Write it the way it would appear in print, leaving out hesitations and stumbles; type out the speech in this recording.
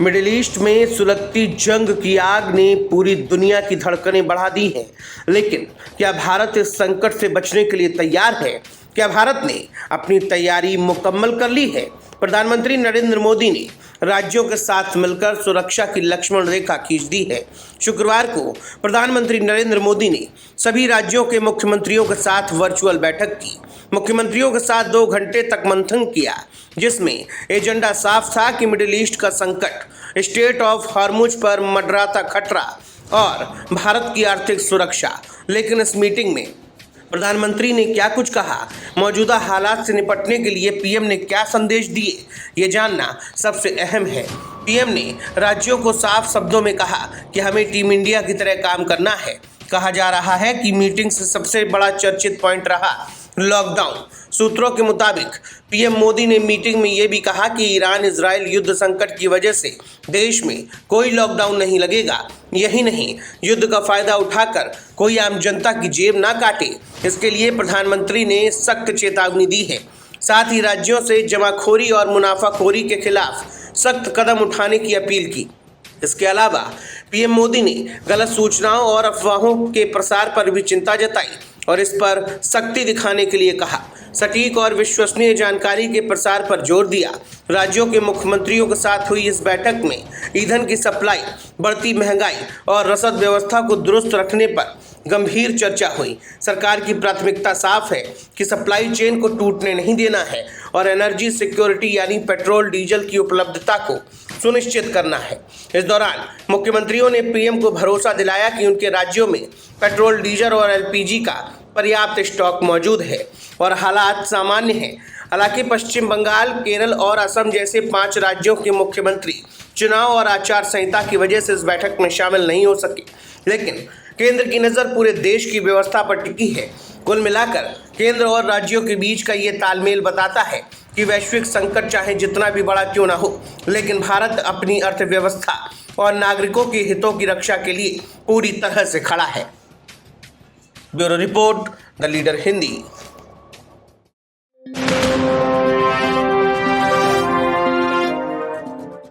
Middle east में सुलगती जंग की आग ने पूरी दुनिया की धड़कनें बढ़ा दी हैं। लेकिन क्या भारत इस संकट से बचने के लिए तैयार है? क्या भारत ने अपनी तैयारी मुकम्मल कर ली है? प्रधानमंत्री नरेंद्र मोदी ने राज्यों के साथ मिलकर सुरक्षा की लक्ष्मण रेखा खींच दी है। शुक्रवार को प्रधानमंत्री नरेंद्र मोदी ने सभी राज्यों के मुख्यमंत्रियों के साथ वर्चुअल बैठक की। मुख्यमंत्रियों के साथ 2 घंटे तक मंथन किया, जिसमें एजेंडा साफ था कि मिडिल ईस्ट का संकट, स्टेट ऑफ हॉर्मुज पर मंडराता खतरा और भारत की आर्थिक सुरक्षा। लेकिन इस मीटिंग में प्रधानमंत्री ने क्या कुछ कहा, मौजूदा हालात से निपटने के लिए पीएम ने क्या संदेश दिए, ये जानना सबसे अहम है। पीएम ने राज्यों को साफ शब्दों में कहा कि हमें टीम इंडिया की तरह काम करना है। कहा जा रहा है कि मीटिंग से सबसे बड़ा चर्चित पॉइंट रहा लॉकडाउन। सूत्रों के मुताबिक पीएम मोदी ने मीटिंग में यह भी कहा कि ईरान इजराइल युद्ध संकट की वजह से देश में कोई लॉकडाउन नहीं लगेगा। यही नहीं, युद्ध का फायदा उठाकर कोई आम जनता की जेब ना काटे, इसके लिए प्रधानमंत्री ने सख्त चेतावनी दी है। साथ ही राज्यों से जमाखोरी और मुनाफाखोरी के खिलाफ सख्त कदम उठाने की अपील की। इसके अलावा पीएम मोदी ने गलत सूचनाओं और अफवाहों के प्रसार पर भी चिंता जताई और इस पर सख्ती दिखाने के लिए कहा। सटीक और विश्वसनीय जानकारी के प्रसार पर जोर दिया। राज्यों के मुख्यमंत्रियों के साथ हुई इस बैठक में ईंधन की सप्लाई, बढ़ती महंगाई और रसद व्यवस्था को दुरुस्त रखने पर गंभीर चर्चा हुई। सरकार की प्राथमिकता साफ है कि सप्लाई चेन को टूटने नहीं देना है और एनर्जी सिक्योरिटी यानी पेट्रोल डीजल की उपलब्धता को सुनिश्चित करना है। इस दौरान मुख्यमंत्रियों ने पीएम को भरोसा दिलाया कि उनके राज्यों में पेट्रोल, डीजल और एलपीजी का पर्याप्त स्टॉक मौजूद है और हालात सामान्य हैं। हालांकि पश्चिम बंगाल, केरल और असम जैसे 5 राज्यों के मुख्यमंत्री चुनाव और आचार संहिता की वजह से इस बैठक में शामिल नहीं हो सके, लेकिन केंद्र की नज़र पूरे देश की व्यवस्था पर टिकी है। कुल मिलाकर केंद्र और राज्यों के बीच का ये तालमेल बताता है कि वैश्विक संकट चाहे जितना भी बड़ा क्यों ना हो, लेकिन भारत अपनी अर्थव्यवस्था और नागरिकों के हितों की रक्षा के लिए पूरी तरह से खड़ा है। Bureau report, the leader Hindi.